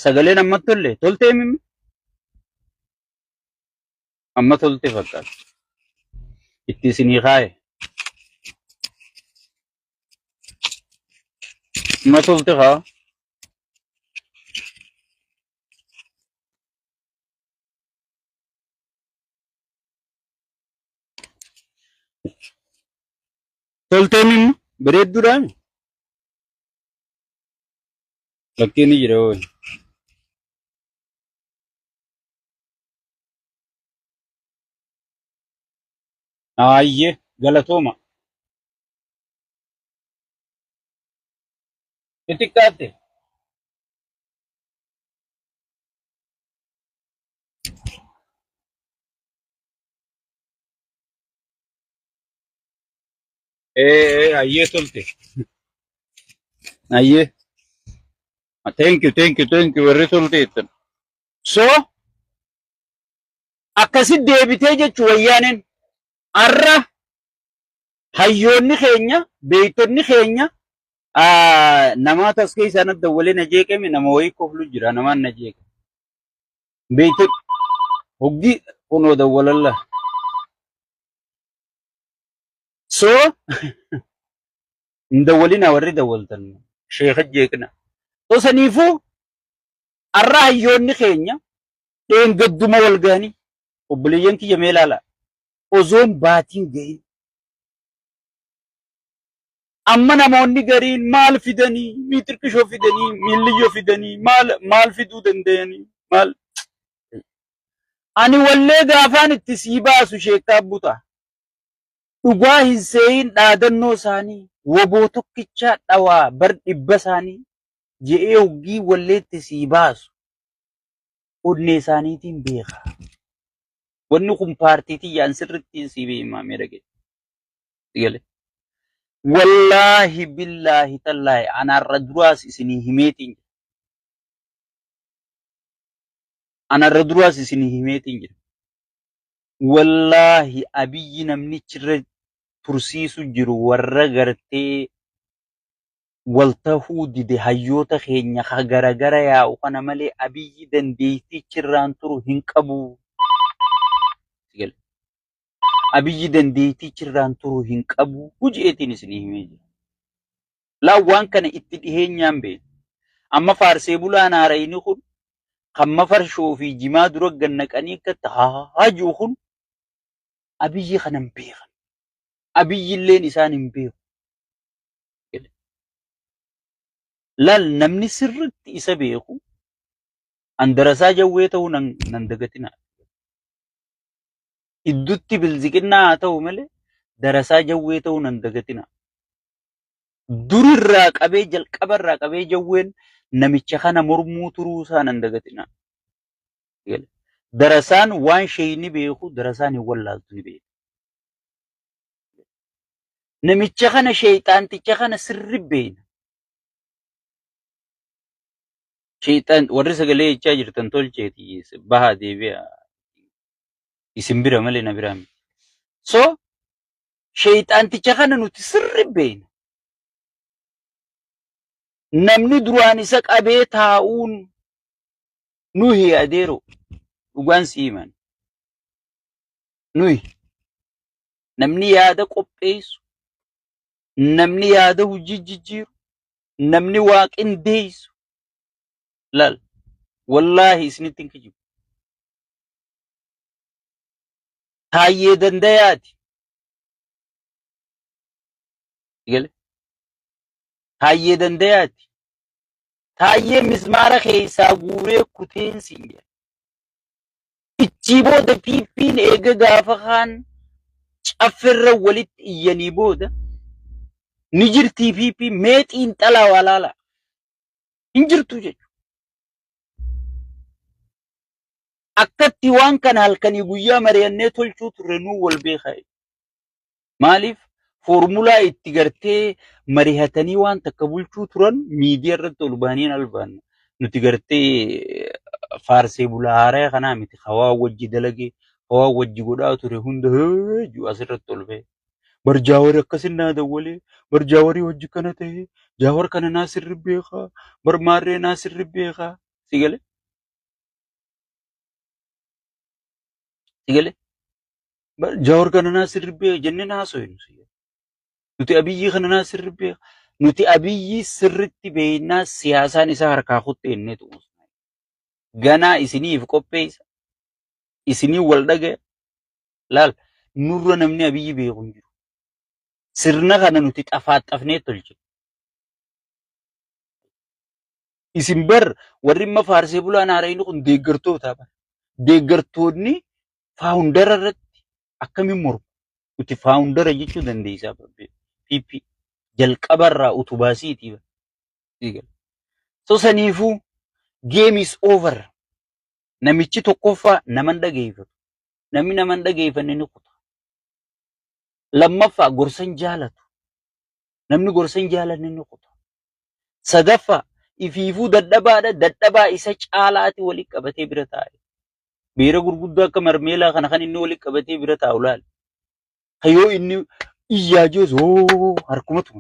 sagaleen amma tolle toltee mimi amma tolte fakkaata itti isinii kaaye amma tolte kaa toltee mimi bareedduudhaan lakkiin jira ooyi. Ayyee galatooma xixiqqaatte ayyee tolte ayyee thank you warri tolteettan so akkasit deebitee jechuu wayyaaneen arra hayyoonni keenya beeytonni keenya namaata as keessaa na dawwalee na jeeqame nama wayii koflu jira namaan na jeeqame beeytonni hoggi kunoo dawwalalla so hin dawwalina warri dawwaltan sheekha jeeqna tosaniifuu arra hayyoonni keenya dheengadduma wal ga'anii obboleeyyan kiyya mee ilaala ozoon baatiin ga'in amma namoonni gariin maal fidanii miitirqishoo fidanii miilliyyoo fidanii maal fiduu danda'anii maal ani wallee gaafaan itti sii baasu sheekkaa buta dhugaa hin seeyin dhaadannoo isaanii woboo tokkichaa dhawaa bar dhibba isaanii je'ee hoggii wallee itti sii baasu onnee isaaniitiin beeka wanni kun paartiitii yaan sirrittiin sii beekamee dhagee wallaahi billaahi tallaahi anarra duraas isinii himeetiin jira anarra duraas isinii himeetiin jira wallaahi abiyyi namnichirra tursiisu jiru warra gartee waltahuu dide hayyoota keenya ka garagara yaa'u kana malee abiyyi dandeettichirraan turu hin qabu abiyyi dandeettichirraan turu hin qabu hujeetiin isinii himee jira laa waan kana itti dhiheenyaan beeku amma faarsee bulaan haarayni kun kamma farshoo fi jimaa dura gannaqanii akka taajuu kun abiyyi kanan beekan abiyyi illeen isaan hin beeku laal namni sirritti isa beeku andarasaa jawwee ta'uu nan dagatina iddutti bilziqinnaa haa ta'u malee darasaa jawwee ta'uu nan dagatina durirraa qabee jalqabarraa qabee jawween namicha kana mormuu turuu isaa nan dagatina darasaan waan shayni beeku darasaan hin wallaaltu ni beeku namicha kana shayxaanticha kana sirri beena shayxaan warri sagalee jechaa jirtan tolcheeti bahaa deebi'a isin bira malee na biraa miti so shayxaanticha kana nuti sirri beena namni duraan isa qabee taa'uun nuhi adeero dhugaan siiman nuhi namni yaada qopheessu namni yaada hojii jijjiiru namni waaqin deessu lal wallaahi isinitti hin kijibu taayyee dandayaati taayyee dandayaati taayyee mismaara keessaa guuree kuteensiin jedha ichi booda piippiin eega gaafa kaan caffirra walitti iyyanii booda ni jirtii piippii mee xiinxalaa walaala hin jirtu jechuudha akkatti waan kana halkanii guyyaa mari'annee tolchuu turre nuu wal beekaa maaliif formulaa itti gartee mari'atanii waan takka bulchuu turan miidiyaa irratti ol baaniin albaanna nuti gartee faarsee bulaaraa kanaa miti hawaa wajji dalagee hawaa wajji godhaa ture hunda heejuu asirratti ol ba'e barjaawari akkasin naa dawwalee barjaawarii wajji kana ta'e jaawar kana naa sirri beekaa barmaarree naa sirri beekaa sigale sigale jawar kana nasir be jenne naso yin nuti abiyyi kana nasir be nuti abiyyi sirritti beeyna siyaasan isa harkaa kutte enne tu ganaa isiniif qopheessa isinii wal dhaga'e laal nurra namni abiyyi beeku hin jiru sirna kana nuti xafaaxafnee tolche isin bar warri amma faarsee bulaan haarayni kun deeggartoota bar deeggartoonni faawundara irratti akkamiin mormu nuti faawundara jechuu dandeessaa PP jalqabarraa utubaasiitii so saniifuu game is over namichi tokkoffaa naman dhageeffatu namni naman dhageeffanne ni kuta lammaffaa gorsan jaalatu namni gorsan jaalanne ni kuta sadaffaa ifiifuu dadhabaa isa caalaati walii qabatee bira taa'e beera gurguddaa akka marmeelaa kana kan inni walii qabatee bira taa'u laal kayyoo inni iyyaa jees harkumatu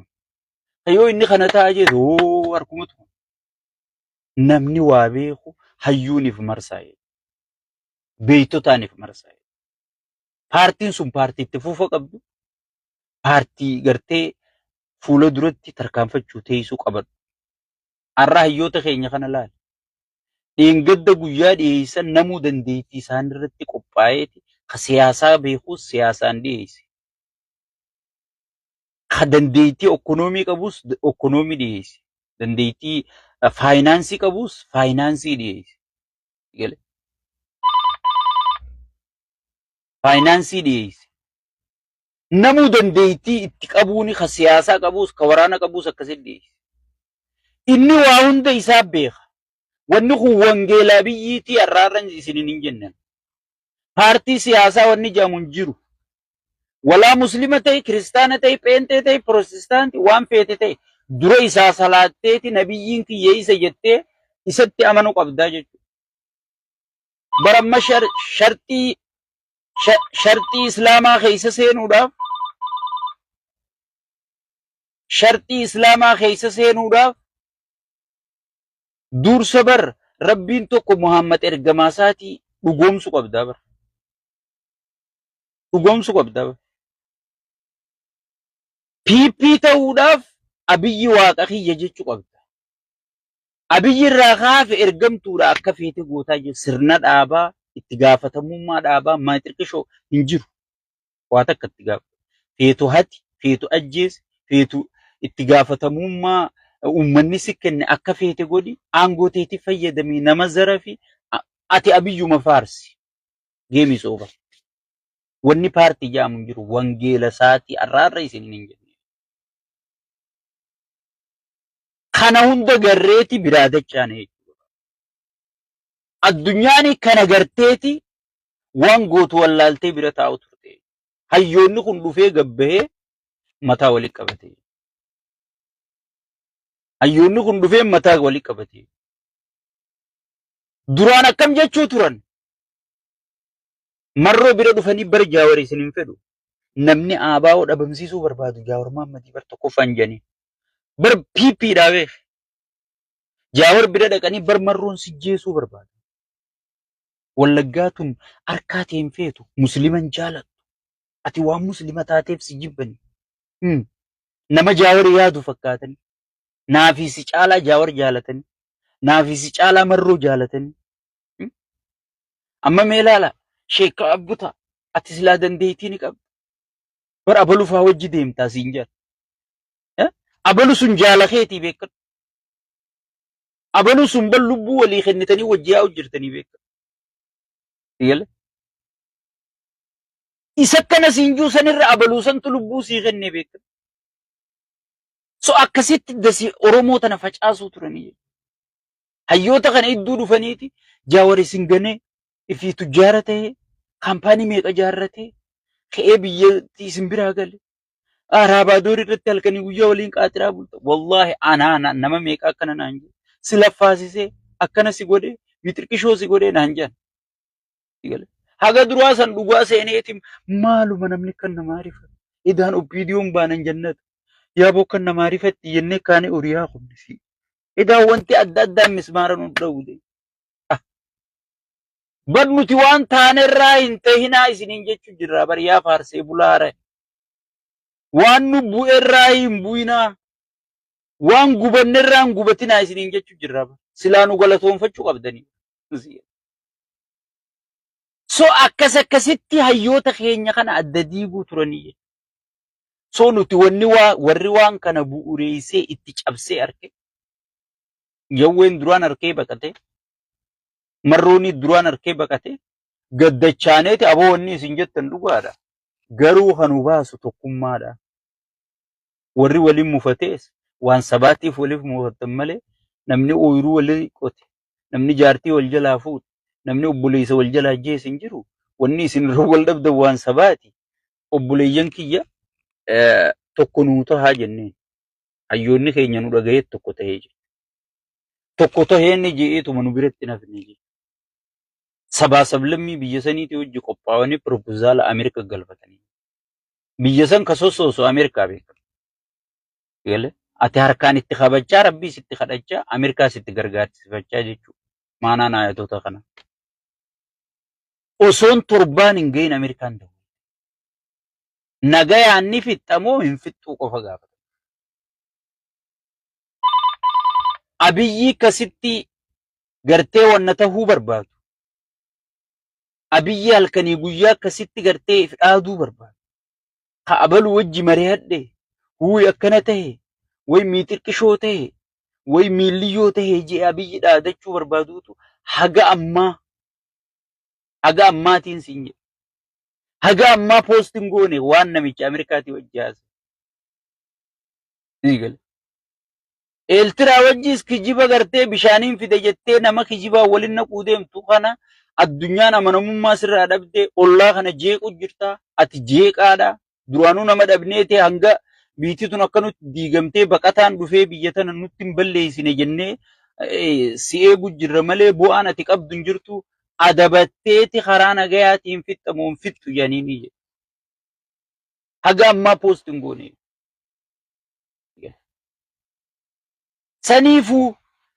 kayyoo inni kana ta'a jees harkumatu namni waa beeku hayyuuniif marsaa'e beeytotaaniif marsaa'e paartiin sun paartii itti fuufa qabdu paartii gartee fuula duratti tarkaanfachuu teessuu qabadhu har'a hayyoota keenya kana laal dheengadda guyyaa dhiyeessan namuu dandeettii isaan irratti qophaa'eeti ka siyaasaa beekuus siyaasaan dhiyeesse ka dandeettii ekonoomii qabus ekonoomii dhiyeesse dandeettii faayinaansii qabus faayinaansii dhiyeesse faayinaansii dhiyeesse namuu dandeettii itti qabuuni ka siyaasaa qabus ka waraana qabus akkasitti dhiyeesse inni waa hunda isaa beeka wanni kun wangeelaa biyyiitii har'aarran isinin hin jennan paartii siyaasaa wanni jaamu hin jiru walaa muslima ta'e kiristaana ta'e pheenxee ta'e pirotestaantii waan feete ta'e dura isaa salaatteeti nabiyyiin kiyyee isa jettee isatti amanuu qabdaa jechuudha baramma sharxii islaamaa keessa seenuudhaaf dursa bar rabbiin tokko Muhammad ergamaa isaatii dhugoomsuu qabdaa bar dhugoomsuu qabdaa bar PP ta'uudhaaf abiyyi waaqa kiyya jechuu qabda abiyyi irraa kaafe ergamtuudha akka feete gootaa jiru sirna dhaabaa itti gaafatamummaa dhaabaa maaxirqishoo hin jiru waa takka itti gaafata feetu hati feetu ajjees feetu itti gaafatamummaa ummanni si kenne akka feete godhi aangoo teetii fayyadamii nama zarafi ati abiyyuma faarsi game is over wanni paartii jaamu hin jiru wangeela isaatii har'aarra isin hin jenne kana hunda garreeti biraa dachaan jechuudha addunyaani kana garteeti waan gootu wallaaltee bira taa'u turte hayyoonni kun dhufee gabbahee mataa walii qabate hayyoonni kun dhufee mataa walii qabate duraan akkam jechuu turan marroo bira dhufanii bar jaawar isin hin fedhu namni aabaa'oo dhabamsiisuu barbaadu jaawar Muhammadii bar tokko fanjanii bar PP dhaabee jaawar bira dhaqanii bar marroon sijjeesuu barbaadu wallaggaatun harkaatii hin feetu musliman jaalatu ati waan muslima taateef si jibbani nama jaawar yaadu fakkaatanii naafisi caalaa jaawar jaalatanii naafisi caalaa marroo jaalatanii amma meelaala sheekka abbuta ati silaa dandeettii ni qabda bar abalu faa wajji deemtaa siin jala abalu sun jaalakeetii beekadhu abalu sun bal lubbuu walii kennitanii wajji yaa hojjertanii beekadhu isa kana siin juu sanirra abaluu santu lubbuu sii kennee beekadhu so akkasitti dasi oromoo tana facaasuu turanii hayyoota kana idduu dhufaniiti jaawar isin ganee ifii tujjaara ta'e kaampaanii meeqa jaarratee ka'ee biyyatti isin biraa gale araabaa doorii irratti halkanii guyyaa waliin qaatiraa bulta wallaahi anaana nama meeqa akkana naan jedhe si laffaasisee akkana si godhe mixirqishoo si godhe naan jedhan haga duraa san dhugaa seeneeti maaluma namni kan namaa rifatu idaan obbiidiyoon baanan jannata yaaboo kan namaa rifatti jennee kaane uriyaa qubnisi idaan wanti adda addaan mismaara nu dhawude Badnuti waan taanerraa hin ta'inaa isiniin jechuu jirra bariyaa faarsee bulaare. Waan nu bu'erraa hin bu'inaa. Waan gubannerraa hin gubatinaa isiniin jechuu jirra. Silaa nu galatoonfachuu qabdanii. So akkasitti hayyoota keenya kana adda diiguu turanii. So nuti warri waan kana bu'uureessee itti cabsee arge. Yawween duraan arkee baqate. Marroonni duraan arkee baqate. Gaddachaaneeti aboonni isin jettan dhugaadha. Garuu kan baasu tokkummaadha. Warri waliin mufatees waan sabaatiif waliif mufatan malee namni ooyiruu walii qote. Namni jaartii wal jalaa fuudhe. Namni obboleessa wal jalaa ajjeese hin jiru. Wanni isin irra wal dhabdan waan sabaati. Obboleeyyan kiyya tokko nuu tahaa jenneen. Hayyoonni keenya nu dhaga'ee tokko tahee jira. Tokko tahee inni je'eetuma nu biratti nafne jira. Sabaa sablammii biyya saniitii hojii qophaa'anii piroopozaala Ameerika galfatanii. Biyya san ka sossoosu Ameerikaa beekama. Ati harkaan itti qabachaa rabbii sitti kadhachaa Ameerikaa sitti gargaarsifachaa jechuudha. Maanaan ayatoota kana. Osoon torbaan hin gahin Ameerikaan ta'u. Nagayaan ni fixxamoo hin fixxuu qofa gaafata. Abiyyi kasitti gartee wanna tahuu barbaadu. Abiyyi halkanii guyyaa kasitti gartee if dhaaduu barbaadu. Ka abalu wajji mari'adhe, huuyi akkana tahe, way miixirqishoo tahe, way miilliyyoo tahe jee abiyyi dhaadachuu barbaaduutu haga ammaatiin siin jedhe. Haga ammaa poostiin goone waan namicha Ameerikaatii wajji haase. Eeltiraa wajjis kijiba gartee bishaaniin fide jettee nama kijibaa waliin naquu deemtu kana addunyaan amanamummaa sirraa dhabdee ollaa kana jeequ jirta. Ati jeeqaadha. Duraanuu nama dhabneeti hanga biititun akka nutti diigamtee baqataan dhufee biyya tana nutti hin balleessine jennee si eegu jirra malee bu'aan ati qabdu hin jirtu. Adabatteeti karaa nagayaatiin fixxamoo hin fixxu janiini jedhe. Haga ammaa poostiin goone.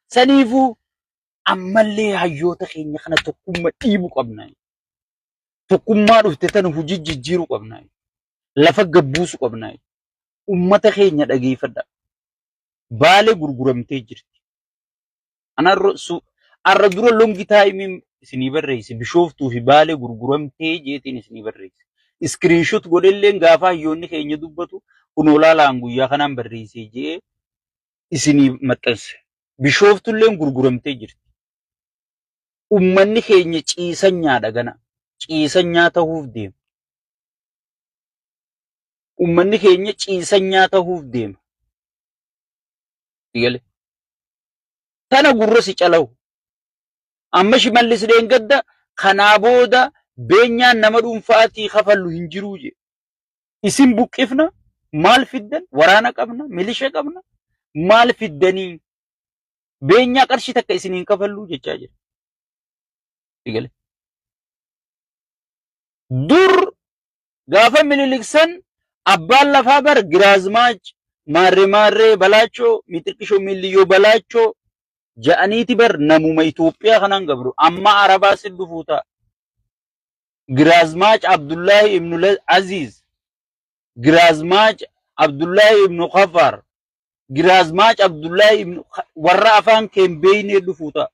Saniifuu ammallee hayyoota keenya kana tokkummaa dhiibuu qabna. Tokkummaa dhufte tana hojii jijjiiruu qabna. Lafa gabbuusu qabna. Ummata keenya dhageeffadha. Baalee gurguramtee jirti. Arra dura longi taayimiin isinii barreesse bishooftuu fi baalee gurguramtee jeetiin isinii barreesse. Iskiriinshot godhelleen gaafa hayyoonni keenya dubbatu kun olaalaan guyyaa kanaan barreessee jee isinii maxxanse. Bishooftulleen gurguramtee jirti. Ummanni keenya ciisanyaadha gana. Ciisanyaa ta'uuf deema. Ummanni keenya ciisanyaa ta'uuf deema. Tana gurra si calawu. Amma Shimallis Deengadda kanaa booda beenyaan nama dhuunfaatii kafallu hin jiruu je. Isin buqqifna maal fiddan waraana qabna milisha qabna maal fiddanii beenyaa qarshii takka isiniin kafallu jechaa jira. Dur gaafa mililiksan abbaan lafaa bar Giraazmaach maarree balaachoo miixirqishoo miilliyyoo balaachoo ja'aniiti bar namuma Itoophiyaa kanaan gabru amma Arabaa sin dhufuu ta'a. Giraazmaach Abdullahi ibn Aziz, Giraazmaach Abdullahi ibn Khafar, Giraazmaach Abdullahi ibn warra afaan keembeeynee dhufuu ta'a.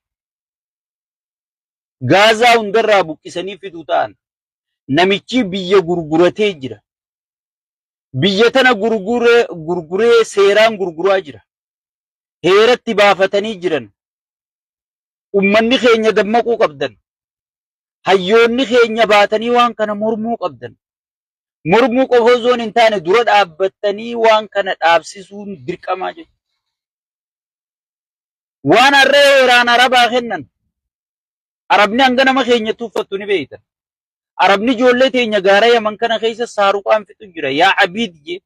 Gaazaa hundarraa buqqisanii fiduu ta'an. Namichi biyya gurguratee jira. Biyya tana gurguree seeraan gurguraa jira. Heeratti baafatanii jiran. Ummanni keenya dammaquu qabdan. Hayyoonni keenya baatanii waan kana mormuu qabdan. Mormuu qofa osoo hin taane dura dhaabbattanii waan kana dhaabsisuun dirqamaa jechuudha. Waan harree heeraan Arabaa kennan. Arabni hanga nama keenya tuffattu ni beektan. Arabni ijoollee teenya gaara Yaman kana keessa saaruqaan fixu jira. Yaa Abiid jee.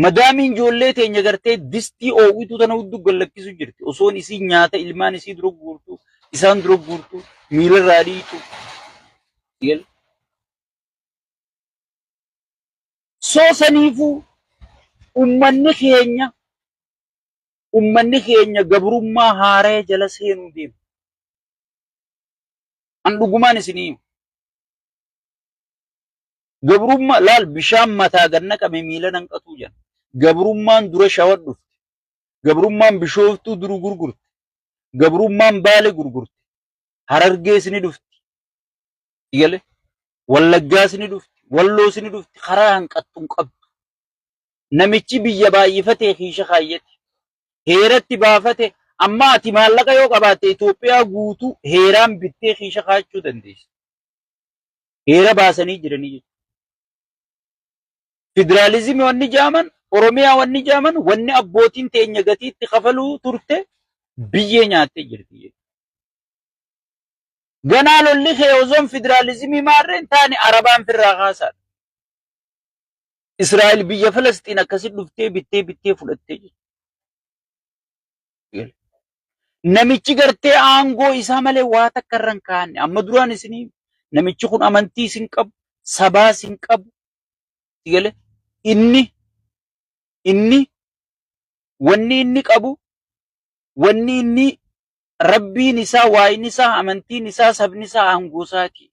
Madaamiin ijoollee teenya gartee distii oowwituu tana hudduu gallakkisu jirti. Osoon isii nyaata ilmaan isii dura guurtu, isaan dura guurtu, miilarraa dhiitu. Soo saniifuu ummanni keenya gabrummaa haaree jala seenuu deema. An dhugumaan isinii gabrummaa laal bishaan mataa ganna qame miila nan qatuu jedha. Gabrummaan dura shawar dhufte. Gabrummaan bishooftuu duru gurgurte. Gabrummaan baale gurgurte. Harargees ni dhufti. Igale Wallaggaas ni dhufti. Walloos ni dhufti. Karaa hanqattuun qabdu. Namichi biyya baay'ifatee hiisha kaayyate. Heeratti baafate amma ati maallaqa yoo qabaatte Itoophiyaa guutuu heeraan bittee hiisha kaachuu dandeessa. Heera baasanii jiranii jechuudha. Federaalizimii wanni jaaman, Oromiyaa wanni jaaman, wanni abbootiin teenya gatiitti kafaluu turte biyyee nyaattee jirti jechuudha. Ganaa lolli kee osoon federaalizimii maarreen taane Arabaan firraa kaasaadha. Israa'el biyya Falastiin akkasitti dhuftee bittee fudhattee jechuudha. Namichi gartee aangoo isaa malee waa takka irra hin kaa'anne. Amma duraan isinii namichi kun amantii isin qabu, sabaa isin qabu. Inni wanni inni qabu, wanni inni rabbiin isaa, waa'in isaa, amantiin isaa, sabni isaa aangoo isaati.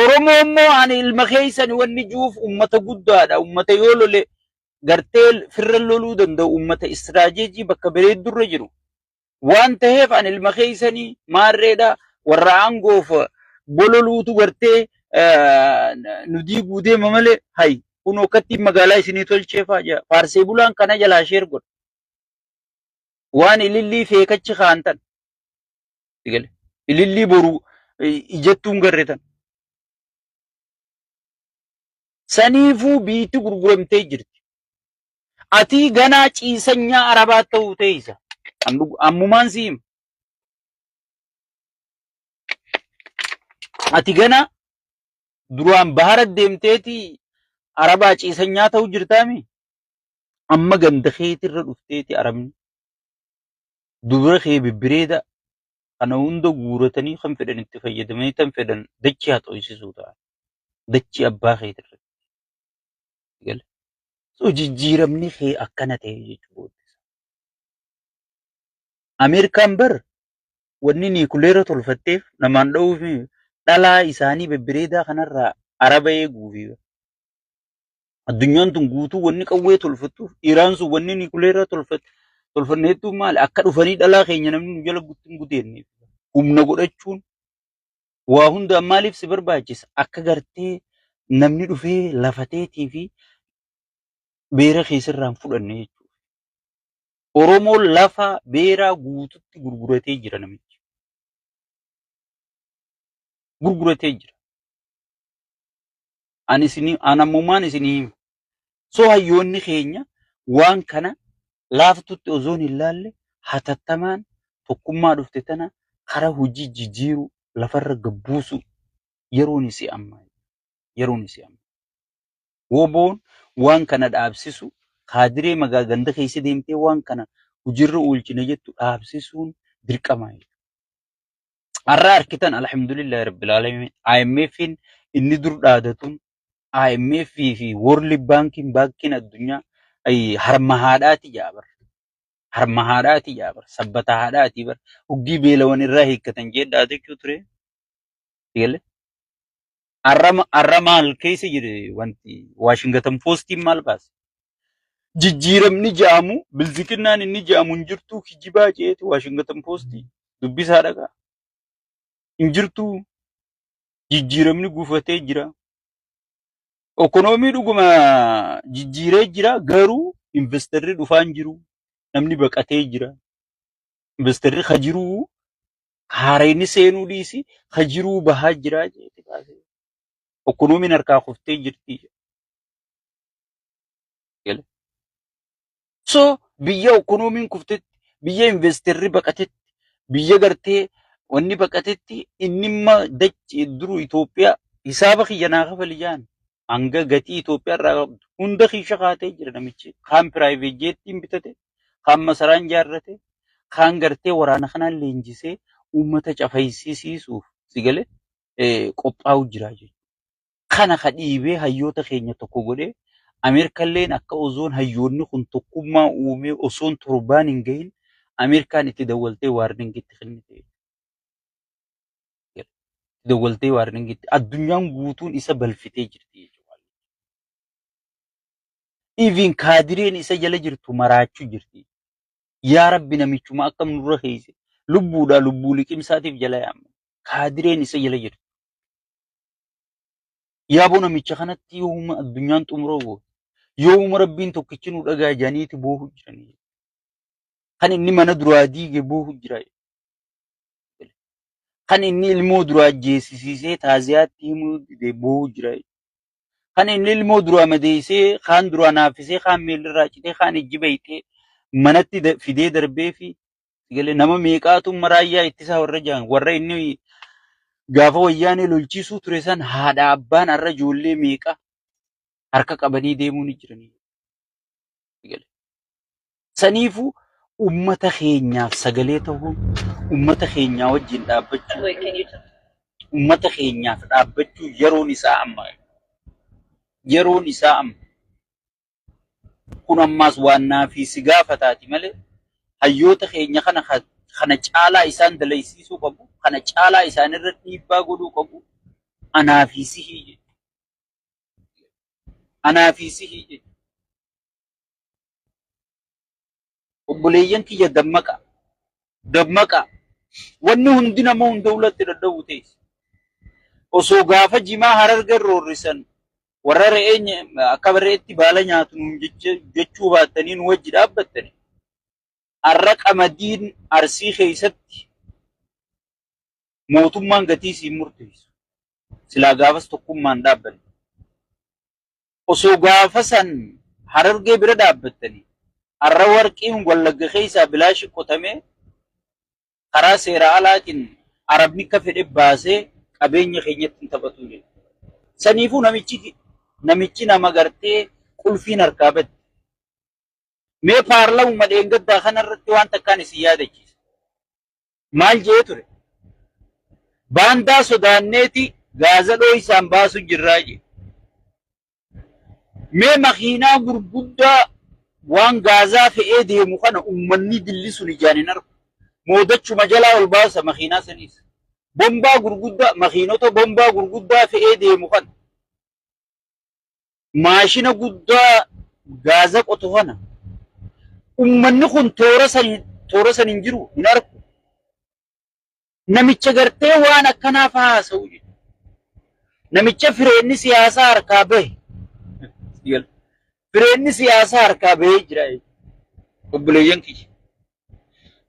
Oromoo immoo ani ilma keessan wanni juuf ummata guddaadha. Ummata yoo lole gartee firra loluu danda'u ummata istiraatejii bakka bareeddurra jiru. Waan ta'eef ani ilma keessanii maarreedha warra aangoof bololuutu gartee nu diiguu deema malee hay kun okkatti magaalaa isinii tolcheefaa jira. Faarsee bulaan kana jalaa sheer godha. Waan ilillii feekachi kaantan. Ilillii boruu ijattuun garreetan. Saniifuu biitti gurguramtee jirti. Ati ganaa ciisanyaa Arabaa ta'uu teessa. Ammumaan siim. Ati ganaa duraan bahara deemteeti Arabaa ciisanyaa ta'uu jirtaami. Amma ganda keetirra dhufteeti Arabni. Dubara kee bibbireeda kana hunda guuratanii kan fedhan itti fayyadamanii tan fedhan dachii haa xoo'isisuu ta'a. Dachii abbaa keetirra. So jijjiiramni kee akkana ta'e jechuudha. Ameerikaan bar wanni niikuleera tolfatteef namaan dha'uuf dhalaa isaanii bibbireedaa kanarraa Araba eeguufi. Addunyaan tun guutuu wanni qawwee tolfattuuf Iraan sun wanni niikuleera tolfanneettuu maali akka dhufanii dhalaa keenya namni nu jala guttiin gudeenne. Humna godhachuun waa hunda maaliif si barbaachisa akka gartee namni dhufee lafateetii fi beera keessarraan fudhanne jechuudha. Oromoon lafa beeraa guututti gurguratee jira namichi. Gurguratee jira. Anamummaan isinii so hayyoonni keenya waan kana laaftutti osoon hin laalle hatattamaan tokkummaa dhufte tana karaa hojii jijjiiru lafarra gabbuusu yeroon isi amma. Yeroon isi amma. Woboon waan kana dhaabsisu kaadiree magaa ganda keessa deemtee waan kana hujirra oolchina jettu dhaabsisuun dirqama. Har'a harkitan alhamdulillah rabbil alamin IMFin inni dur dhaadatuun IMF fi World Banking baankiin addunyaa harma haadhaati jaabar. Harma haadhaati jaabar. Sabbata haadhaati bar. Huggii beelawan irraa hiikkatan jedhaa jechuu ture. Arra maal keessa jire wanti Washington Postiin maal baase. Jijjiiramni jaamu bilziqinnaan inni jaamu hin jirtu kijibaa jeeti Washington Postii dubbisaa dhagaa. Hin jirtu jijjiiramni gufatee jira. Ekonomii dhuguma jijjiiree jira garuu investarri dhufaan jiru. Namni baqatee jira. Investarri kajiruu haarayni seenuu dhiisi kajiruu bahaa jira jeeti baasee. Ekonomiin harkaa kuftee jirti. So biyya ekonomiin kuftetti, biyya investarri baqatetti, biyya gartee wanni baqatetti inni imma dachi duru Itoophiyaa hisaaba kiyyanaa kafali jaan hanga gatii Itoophiyaa irraa qabdu hunda kiisha kaatee jira namichi. Kaan piraayiveet jeettiin bitate, kaan masaraan jaarrate, kaan gartee waraana kanaan leenjisee uummata cafaysiisuuf sigale qophaa'u jira jechuudha. Kana kadhiibee hayyoota keenya tokko godhee Ameerikalleen akka osoon hayyoonni kun tokkummaa uumee osoon torbaan hin gahin Ameerikaan itti dawwaltee waarningitti kennite. dawwaltee waarningitti addunyaan guutuun isa balfitee jirti jechuudha. Even kaadireen isa jala jirtu maraachuu jirti. Yaa Rabbi namichuma akkam nurra keeyse lubbuudha lubbuu liqimsaatiif jala yaamne kaadireen isa jala jirtu. Yaaboo namicha kanatti yooma addunyaan xumuroo goote yooma Rabbiin tokkichi nu dhagaa janiiti boohu jiranii. Kan inni mana duraa diige boohu jira. Kan inni ilmoo duraa jeesisiisee taaziyaatti himuu dide boohu jira. Kan inni ilmoo duraa madeessee kaan duraa naaffisee kaan miilirraa citee kaan ijji baytee manatti fidee darbee fi nama meeqaatu maraayyaa ittisaa warra jaan warra inni gaafa wayyaanee lolchiisuu ture san haadha abbaan har'a ijoollee meeqa harka qabanii deemuu ni jiranii. Saniifuu ummata keenyaaf sagalee ta'uun ummata keenyaa wajjin dhaabbachuu ummata keenyaaf dhaabbachuu yeroon isaa amma. Yeroon isaa amma. Kun ammaas waan naafi si gaafataati malee hayyoota keenya kana caalaa isaan dalaysiisuu qabu. Kana caalaa isaan irratti dhiibbaa godhuu qabu. Anaafi sihii. Anaafi sihii. Obboleeyyan kiyya dammaqa. Dammaqa. Wanni hundi nama hunda ulatti dadhabuu teessi. Osoo gaafa jimaa Harargeen roorrisan warra re'ee akka re'eetti baala nyaatu nuun jechuu baattanii nu wajji dhaabbattani. Har'a qamadiin Arsii keessatti mootummaan gatii siin murteessu. Silaa gaafas tokkummaan dhaabbanne. Osoo gaafa san Harargee bira dhaabbattanii har'a warqiin Wallagga keessaa bilaashi qotamee karaa seera alaatiin Arabni akka fedhe baasee qabeenya keenyatti hin taphatu jedhu. Saniifuu namichi nama gartee qulfiin harkaa badde. Mee paarlamuma dheengaddaa kanarratti waan takkaan isin yaadachiisa. Maal jee ture? Baandaa sodaanneeti gaazadhoo isaan baasu jirraa jee. Mee makiinaa gurguddaa waan gaazaa fe'ee deemu kana ummanni dillisuun ijaan hin argu. Moodachuma jalaa ol baasa makiinaa saniis. Bombaa gurguddaa makiinota bombaa gurguddaa fe'ee deemu kana. Maashina guddaa gaaza qotu kana. Ummanni kun toora san hin jiru hin argu. Namicha gartee waan akkanaaf haasa'u jedhu. Namicha fireenni siyaasaa harkaa bahe. Fireenni siyaasaa harkaa bahee jira. Obboleeyyan kiyya.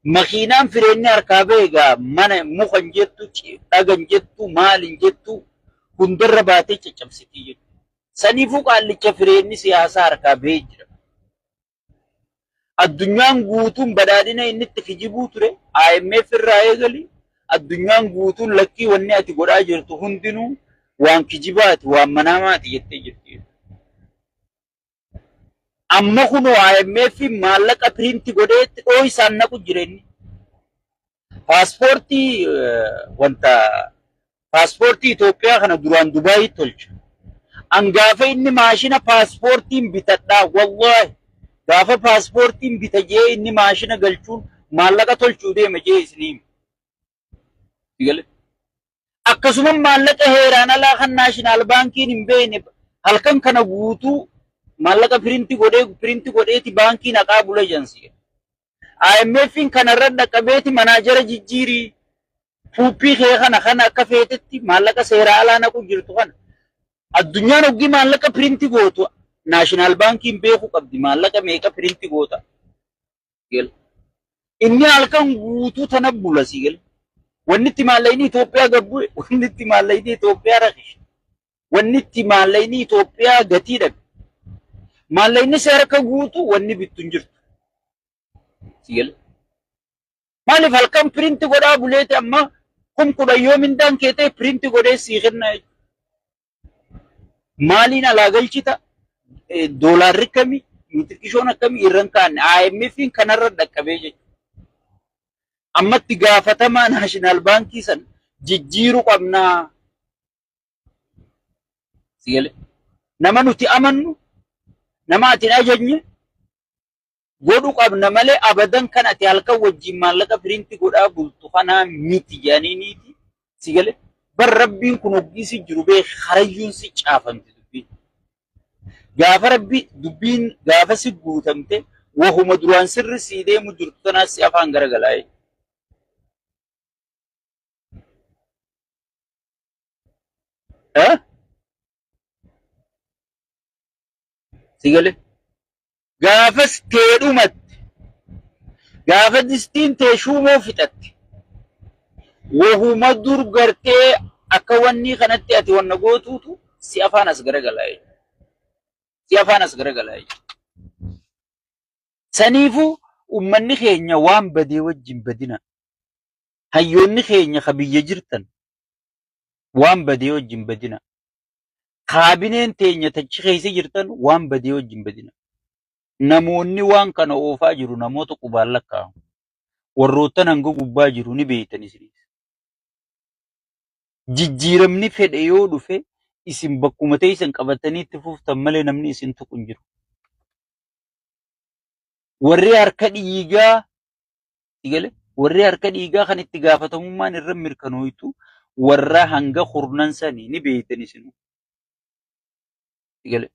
Makiinaan fireenni harkaa bahe egaa mana mukan jettu dhagan jettu maalin jettu hundarra baatee caccabsitii jedhu. Saniifuu qaallicha fireenni siyaasaa harkaa bahee jira. Addunyaan guutuun badhaadhina inni itti kijibuu ture IMF irraa eegali. Addunyaan guutuun lakkii wanni ati godhaa jirtu hundinuu waan kijibaati waan manaamaati jettee jirti. Amma kunoo IMF maallaqa piriinti godheetti dhoo isaan naqu jireenyi. Paaspoortii Itoophiyaa kana duraan Dubaayitti tolcha. Angaafa inni maashina paaspoortiin bitadhaa wallaahi. Gaafa paaspoortiin bita jee inni maashina galchuun maallaqa tolchuu deema jee isiniim. Akkasuma maallaqa heeraan alaa kan naashinaal baankiin hin beekne halkan kana guutuu maallaqa piriinti godheeti baankii naqaa bula jansi. IMF'n kanarra dhaqqabeeti manaajara jijjiirii puuppii kee kana akka feetetti maallaqa seeraa alaa naqu jirtu kana. Addunyaan hoggii maallaqa piriinti gootu naashinaal baankiin beeku qabdi maallaqa meeqa piriinti goota. Inni halkan guutuu tana bula sigal. Wanni itti maallaqni Itoophiyaa gabbu wanni itti maallaqni Itoophiyaa rakkisu. Wanni itti maallaqni Itoophiyaa gatii dhabe. Maallaqni seeraka guutuu wanni bittu hin jirtu. Sigal. Maaliif halkan piriinti godhaa buleeti amma kudhan yoo mindaan kee ta'e piriinti godhee sii kennaa jechuudha. Maaliin alaa galchita? Doolaarri kamii nutirkishoon akkamii irraan kaa'anne IMF'n kanarra dhaqqabee jechuudha. Ammatti gaafatamaa naashinaal baankii san jijjiiruu qabnaa. Sigal. Nama nuti amannu nama ati ajajne godhu qabna malee abadan kan ati halkan wajjin maallaqa piriinti godhaa bultu kanaa miti jaaniiniiti. Sigal. bar rabbiin kun hoggisi jiru bee harayyuun si caafamte dubbiin gaafa rabbi dubbiin gaafa si guutamte wahuma duraan sirri sii deemu jirtu tanaas si afaan garagalaa'e si gale gaafas teedhumatti gaafa distiin teeshuumoo fixatte wahuma dur gartee akka wanni kanatti ati wanna gootuutu si afaan as garagalaa'e si afaan as garagalaa'e saniifuu ummanni keenya waan badee wajjin badina hayyoonni keenya ka biyya jirtan waan badee wajjin badina kaabineen teenya tachi keessa jirtan waan badee wajjin badina namoonni waan kana oofaa jiru namoota qubaan lakkaa'amu warroottan hanga gubbaa jiru ni beeytan isinis jijjiiramni fedhe yoo dhufe isin bakkuma teessan qabatanii itti fuftan malee namni isin tuqu hin jiru warri harka dhiigaa igale warri harka dhiigaa kan itti gaafatamummaan irra mirkanooytu warra hanga kurnan sanii ni beeytan isinu igale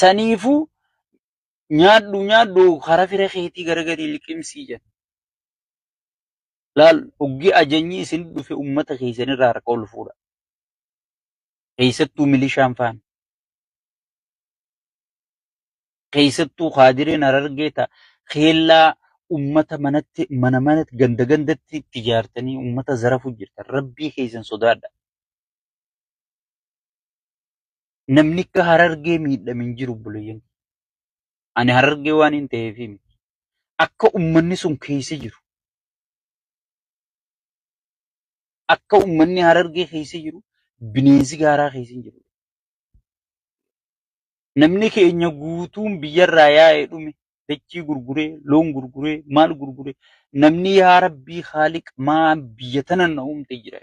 saniifuu nyaadhu kara fira keetii garagarii liqimsii jedha laal hoggi ajanyi isin dhufe ummata keessanirraa harka ol fuudha keessattuu milishaan faan keessattuu kaadireen harargeeta keellaa ummata manatti gandatti itti ijaartanii ummata zarafu jirtan rabbii keessan sodaadha namni akka harargee miidhamin jiru bulayyan ani harargee waan hin ta'eefi akka ummanni sun keessa jiru akka ummanni harargee keessa jiru bineensi gaaraa keessa jiru namni keenya guutuun biyyarraa yaa'ee dhume dachii gurguree loon gurguree maal gurguree namni yaa rabbii haaliq maa biyya tana na uumte jira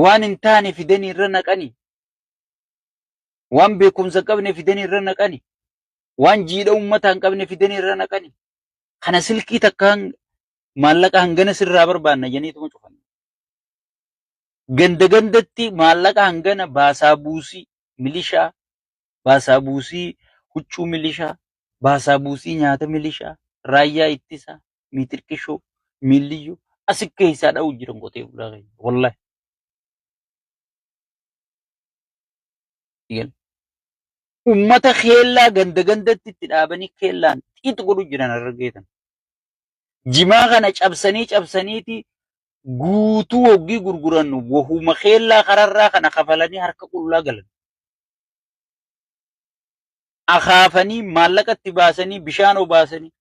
waan hin taane fidanii irra naqanii waan beekumsa qabne fidanii irra naqanii waan jiidha ummata hin qabne fidanii irra naqanii kana silkii takkaan maallaqa hangana sirraa barbaanna jeniituma cufan gandatti maallaqa hangana baasaa buusii milishaa baasaa buusii huccuu milishaa baasaa buusii nyaata milishaa raayyaa ittisa miitirqishoo miilliyyoo asik keessaa dha'u jiran qotee bulaa keenya wallahi ummata keellaa gandatti itti dhaabanii keellaan xiixi godhu jiran argeetan jimaa kana cabsaniiti guutuu hoggii gurguran wahuma keellaa kararraa kana kafalanii harka qullaa galan akaafanii maallaqatti baasanii bishaan obaasanii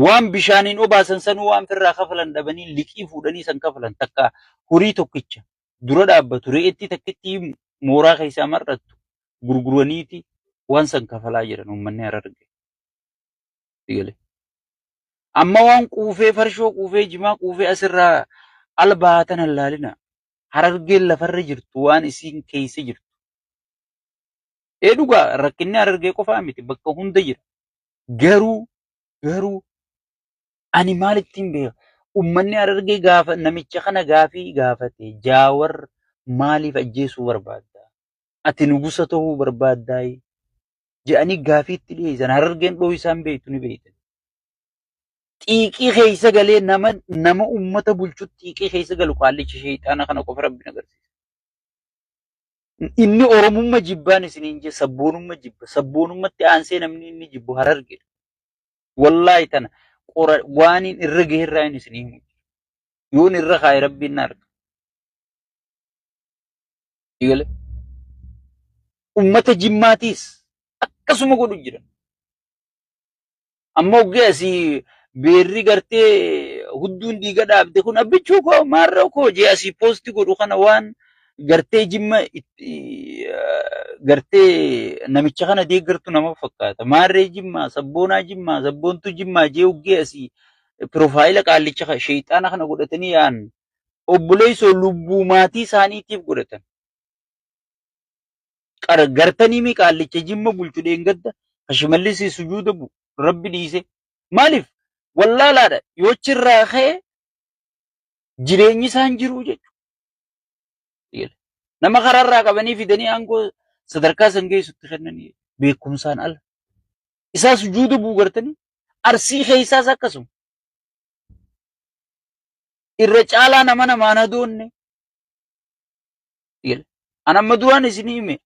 waan bishaaniin obaasan sanuu waan firraa kafalan dhabanii liqii fuudhanii san kafalan takka hurii tokkicha dura dhaabbatu re'etti takkitti mooraa keessaa mar'attu gurguraniiti waan san kafalaa jiran uummanni hararge amma waan quufee farshoo quufee jimaa quufee asirraa albaatan hallaalina harargeen lafarra jirtu waan isiin keessa jirtu dhugaa rakkinni harargee qofaa miti bakka hunda jira garuu ani maalittiin beeka ummanni harargee gaafa namicha kana gaafii gaafate jaawar maaliif ajjeesuu barbaadda ati nugusa ta'uu barbaaddaa jedhanii gaafiitti dhiyeessan harargeen dhoo isaan beektu ni beektan xiiqii keessa galee nama ummata bulchu xiiqii keessa galu qaallicha sheexaana kana qofa rabbiin agarsiisa inni oromummaa jibbaan isiniin je sabboonummaa jibba sabboonummaatti aansee namni inni jibbu harargee wallahi tana waan irra geerraa inni isinii himu yoon irra kaa'e rabbiin na arga ummata jimmaatiis akkasuma godhu jiran amma oggee asii beerri gartee hudduun dhiiga dhaabde kun abbichuu koo maarraa koo jee asii poosti godhu kana waan gartee jimma gartee namicha kana deeggartu nama fakkaata maarree jimmaa sabboontuu jimmaa jee oggee asii piroofaayila qaallicha sheexaana kana godhatanii yaan obboleessoo lubbuu maatii isaaniitiif godhatan gartanii mi qaallicha jimma bulchu dheengadda hashimallisii sujuuda rabbi dhiise maaliif wallaalaadha yoo achirraa ka'e jireenyi isaan jiru jechuudha. Nama karaarraa qabanii fidanii aangoo sadarkaa san geessutti kennanii beekumsaan ala. Isaa sujuuda buu gartanii arsii keessaas akkasuma. Irra caalaa nama namaan hadoonne. Ana amma duraan isinii hime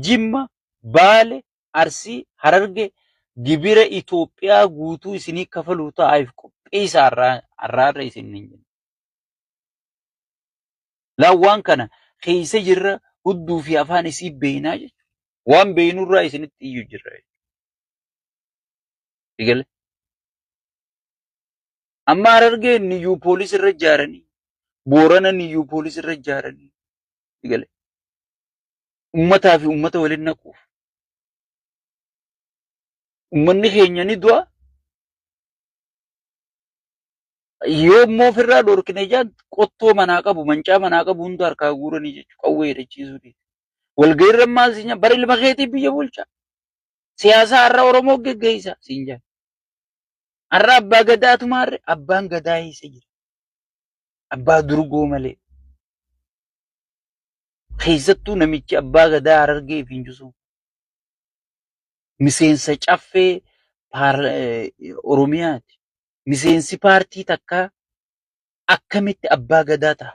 Jimma, Baale, Arsii, Hararge gibira Itoophiyaa guutuu isinii kafaluu ta'aaf qopheessa har'aarra isin hin jennu. Laawwan kana keessa jirra hudduu fi afaan isii beeynaa jechuudha. Waan beeynurraa isinitti iyyuu jirra jechuudha. Amma Harargee niyyuu poolis irra ijaaranii, Boorana niyyuu poolis irra ijaaranii. Ummataa fi ummata waliin naquuf. Ummanni keenya ni du'a. Yoo immoo ofirraa dhorkine jaan qottoo manaa qabu, mancaa manaa qabu hunda harkaa guuranii jechuudha. Qawwee hidhachiisuuti. Walgahiirra maal siin jaa? Bara ilma keetii biyya bulchaa. Siyaasa har'a Oromoo geggeessaa siin jaa. Har'a abbaa gadaatu maarre abbaan gadaa eessa jira? Abbaa durgoo malee. Keessattuu namichi abbaa gadaa Harargee fi Injisuu. Miseensa caffee Oromiyaati. Miseensi paartii takkaa akkamitti abbaa gadaa ta'a?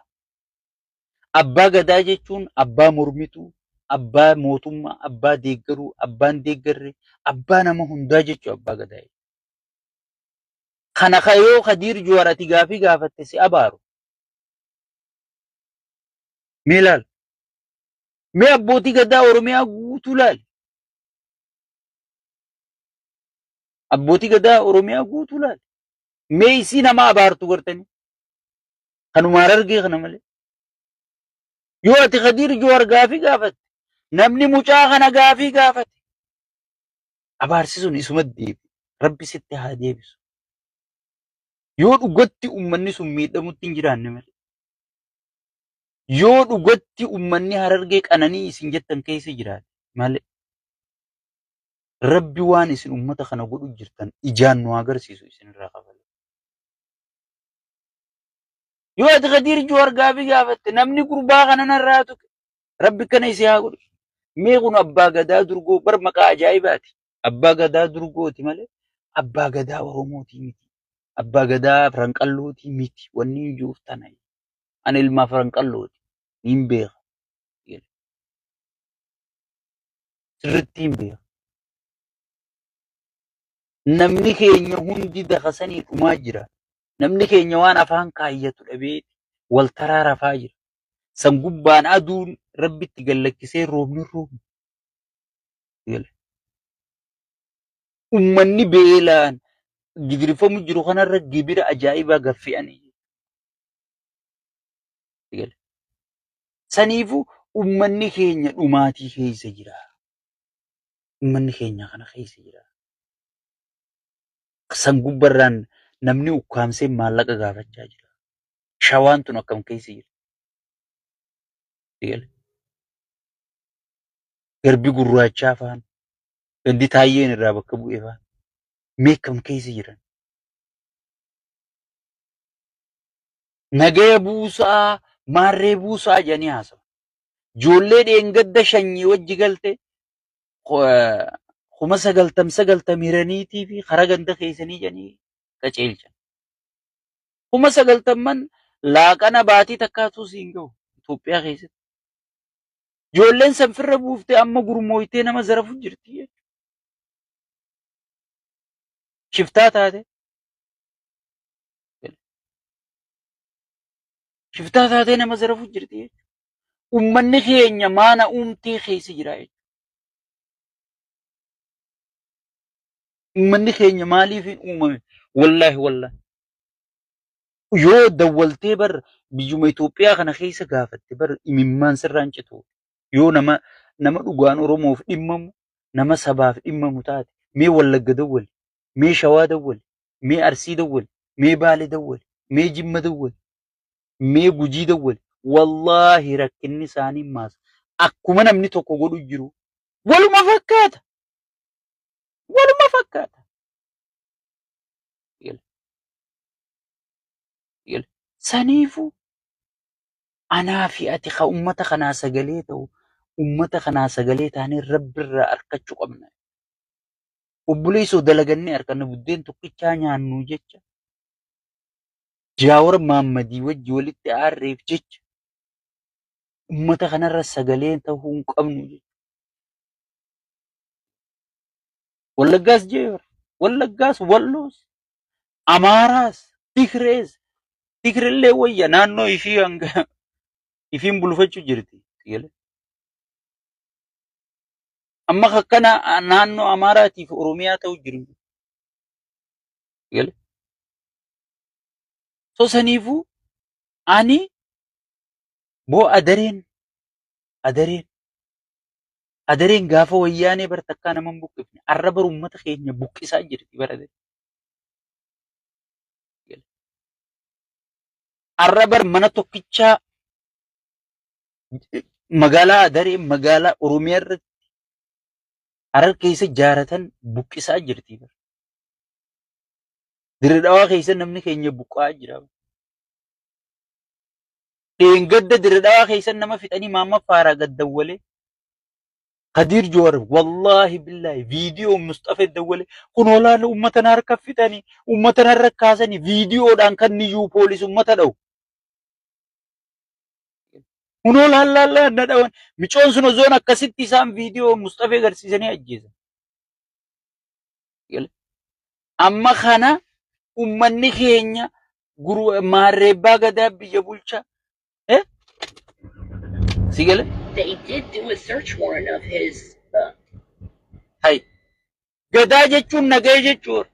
Abbaa gadaa jechuun abbaa mormituu, abbaa mootummaa, abbaa deeggaruu, abbaan deeggarre, abbaa nama hundaa jechuudha abbaa gadaa. Kana kayoo Kadiir Jowaar ati gaafii gaafatte si abaaru. Mee ilaali. Mee abbootii gadaa Oromiyaa guutuu ilaali. Abbootii gadaa Oromiyaa guutuu ilaali. Mee isii nama abaartu gartanii. Kanuma Harargee kana malee. Yoo ati Kadiir Jowaar gaafii gaafatte, namni mucaa kana gaafii gaafate. Abaarsisuun isuma deebi. Rabbi sitti haa deebisu. Yoo dhugatti ummanni sun miidhamutti hin jiraanne malee. Yoo dhugatti ummanni Harargee qananii isin jettan keessa jiraate malee. Rabbi waan isin ummata kana godhu jirtan ijaan nu agarsiisu isinirraa qabale. Yoo ati Kadiir Jowaar gaafii gaafatte namni gurbaa kana narraa tuqe Rabbi kana isii haa godhu. Mee kun abbaa gadaa durgoo bar maqaa ajaa'ibaati. Abbaa gadaa durgooti malee abbaa gadaa Oromooti miti. Abbaa gadaa Faranqallooti miti. Wanni ijuuf tana. Ani ilmaa Faranqallooti. Hin beeka. Sirriitti hin beeka. Namni keenya hundi dakasanii dhumaa jira. Namni keenya waan afaan kaayyatu dhabee wal taraa rafaa jira. San gubbaan aduun Rabbitti gallakkisee roobni roobni. Ummanni beelaan gidirifamu jiru kanarra gibira ajaa'ibaa gaffe'anii. Saniifuu ummanni keenya dhumaatii keessa jira. Ummanni keenya kana keessa jira. San gubbarraan namni ukkaamsee maallaqa gaafachaa jira. Shawaan tun akkam keessa jira. Garbi gurraachaa faan. Gandi taayyeen irraa bakka bu'ee faan. Mee akkam keessa jiran. Nagaya buusaa maarree buusaa jedhanii haasawu. Ijoollee dheengadda shanyii wajji galte 90,000 fi karaa ganda keessanii jedhanii qaceelchan. 90,000 laaqana baatii takkaatu siin gahu Itoophiyaa keessatti. Ijoolleen sanfirra buuftee amma gurmooytee nama zarafu jirti. Shiftaa taate. Shiftaa taatee nama zarafu jirti. Ummanni keenya maana uumtee keessa jira. Ummanni keenya maaliif hin uumame? Wallaahi. Yoo dawwaltee bar biyyuma Itoophiyaa kana keessa gaafatte bar imimmaan sirraan citu. Yoo nama dhugaan Oromoof dhimmamu, nama sabaaf dhimmamu taate, mee Wallagga dawwali, mee Shawaa dawwali, mee Arsii dawwali, mee Baalee dawwali, mee Jimma dawwali, mee Gujii dawwali. Wallaahi rakkinni isaanii maas akkuma namni tokko godhu jiru. Waluma fakkaata. saniifu anaa fi ati ka ummata kanaa sagalee ta'u ummata kanaa sagalee taanee rabbirraa harkachuu qabna. Obboleessoo dalagannee harkanna buddeen tokkichaa nyaannu jecha Jawaar Mohammadii wajji walitti aarreef jecha ummata kanarra sagalee ta'uu hin qabnu jecha. Wallaggaas Jawaar, Wallaggaas Walloos, Amaaraas, Tigrees, Tigreellee wayya naannoo ishii hanga ifiin bulfachuu jirti. Amma akkana naannoo Amaaraatiif Oromiyaa ta'uu jiru. So saniifuu ani boo adareen gaafa wayyaanee bar takkaa nama hin buqqifne arra bar uummata keenya buqqisaa jirti bara adareen. Arra bar mana tokkichaa magaalaa adaree magaalaa Oromiyaa irratti Harar keessa jaaratan buqqisaa jirti bara. Dirredhawaa keessa namni keenya buqqa'aa jira. Dheengadda dirredhawaa keessa nama fixanii maamma faaraa gaddawwalee. Kadir Jowaar wallahi billahi viidiyoo Mustafa dawwalee kun olaanaa uummata na harka fixanii uummata narra kaasanii viidiyoodhaan kan niyyuu poolisii uummata dha'u. Kun olaanaa na dha'an micoon sun zoon akkasitti isaan viidiyoo Mustafa agarsiisanii ajjeesan. Amma kana ummanni keenya maarreebbaa gadaa biyya bulchaa. Sigale? They did do a search warrant of his. Hai. Gadaa jechuun nagaya jechuudha.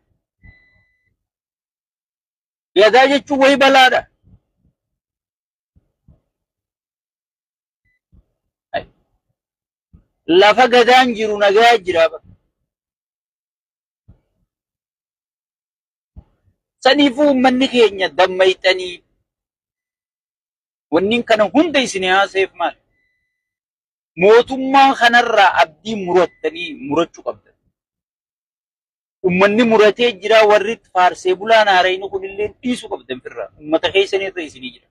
Gadaa jechuun wayi balaadha. Hai. Lafa gadaan jiru nagayaa jira. Saniifuu uummanni keenya dammayxanii wanni kana hunda isin haaseef maal? Mootummaa kanarraa abdii murachuu qabdan. Uummanni muratee jira warri faarsee bulaan haarayni kunillee dhiisuu qabdan firraa. Uummata keessanirra isinii jira.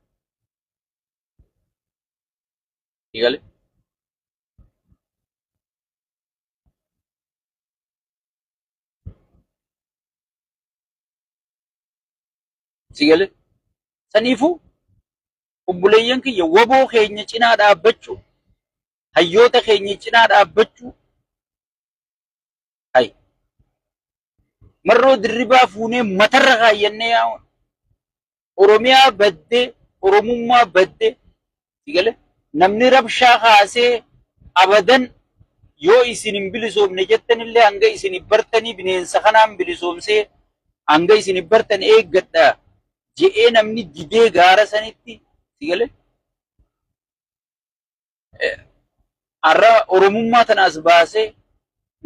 Eegale? Sigale? Saniifuu obboleeyyan kiyya waboo keenya cinaa dhaabbachuu hayyoota keenya cinaa dhaabbachuu hay marroo dirribaa fuunee matarra kaayyannee yaa'uun Oromiyaa baddee Oromummaa baddee sigale namni rabshaa kaasee abadan yoo isin hin bilisoomne jettanillee hanga isin bartanii bineensa kanaan bilisoomsee hanga isin bartan eeggadhaa je'ee namni didee gaara sanitti sigale arra Oromummaa tanaas baasee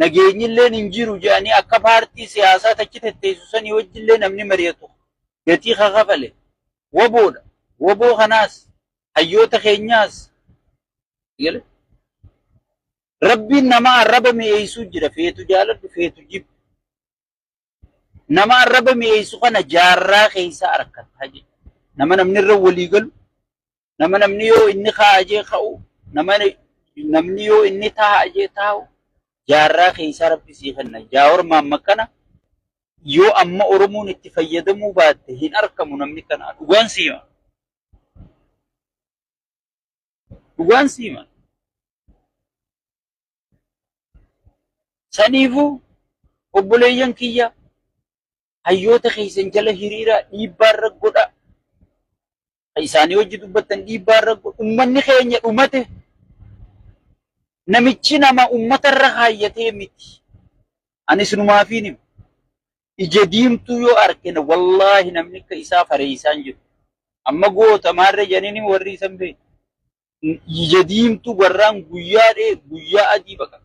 nageenyillee hin jiru jedhanii akka paartii siyaasaa tachi tetteessisanii wajjillee namni mari'atu gatii kakafale waboodha. Waboo kanaas hayyoota keenyaas sigale rabbiin nama arraba mi'eessuu jira feetu jaaladhu feetu jibbu. Nama arraba mi'eessu kana jaarraa keessaa harkataa jechuudha. Nama namni irra walii galu nama namni yoo inni kaa'ajee ka'u namni yoo inni taa'ajee taa'u jaarraa keessaa rabbi sii kenna. Jawaar Mohammad kana yoo amma Oromoon itti fayyadamuu baatte hin argamu namni kana dhugaan siima. Dhugaan siima. Saniifuu obboleeyyan kiyya hayyoota keessan jala hiriiraa dhiibbaarra godha. Isaanii hojii dubbattan dhiibbaarra godha. Uummanni keenya dhumate namichi nama uummatarra kaayyatee miti. Ani sinumaafiin hima. Ija diimtuu yoo argina wallaahi namni akka isaa fareessaan jiru. Amma goota maarree janiin warri isan beeku. Ija diimtuu warraan guyyaa adii baqa.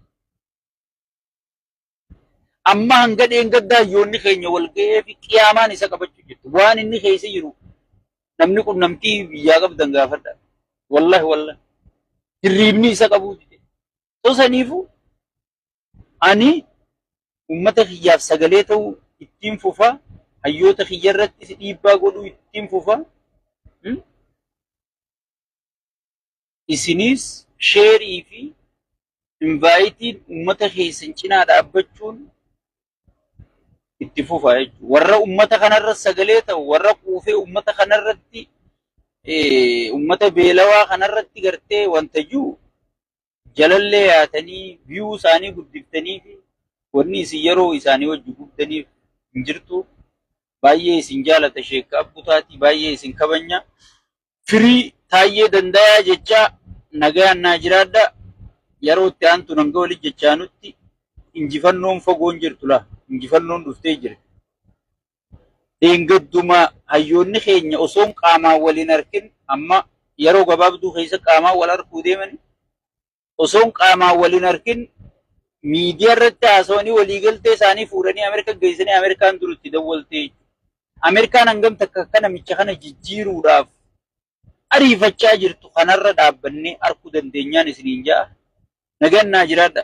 Amma hanga dheengaddaa hayyoonni keenya wal ga'ee fi qiyaamaan isa qabachuu jirtu. Waan inni keessa jiru namni kun namtii biyyaa qabdan gaafadha. Wallahi. Hirriibni isa qabuu dide. Saniifuu ani uummata kiyyaaf sagalee ta'uu ittiin fufaa hayyoota kiyya irratti dhiibbaa godhuu ittiin fufaa isinis sheerii fi invaayitiin ummata keessan cinaa dhaabbachuun itti fufaa jechuudha. Warra ummata kanarra sagalee ta'u, warra quufee ummata kanarratti ummata beelawaa kanarratti gartee wanta jiru jalallee yaatanii biyuu isaanii guddiftanii fi wanni isin yeroo isaanii wajji gubdaniif hin jirtu. Baay'ee isin jaalata Sheek Abbutaatii, baay'ee isin kabanya. Firii Taayyee Dandayaa jecha nagaan naa jiraadha. Yeroo itti aantu nanga wali jechaa nutti injifannoon fagoon jirtu laa. Injifannoon dhuftee jirti. Deengadduma hayyoonni keenya osoon qaamaan waliin arkin amma yeroo gabaabduu keessa qaamaan wal arguu deemani. Osoon qaamaan waliin arkin miidiyaa irratti haasawanii waliigaltee isaanii fuudhanii Ameerikaa geessanii Ameerikaan durutti dawwaltee. Ameerikaan hangam takka akka namicha kana jijjiiruudhaaf ariifachaa jirtu kanarra dhaabbannee arguu dandeenyaan isiniin ja'a. Nagaan naa jiraadha.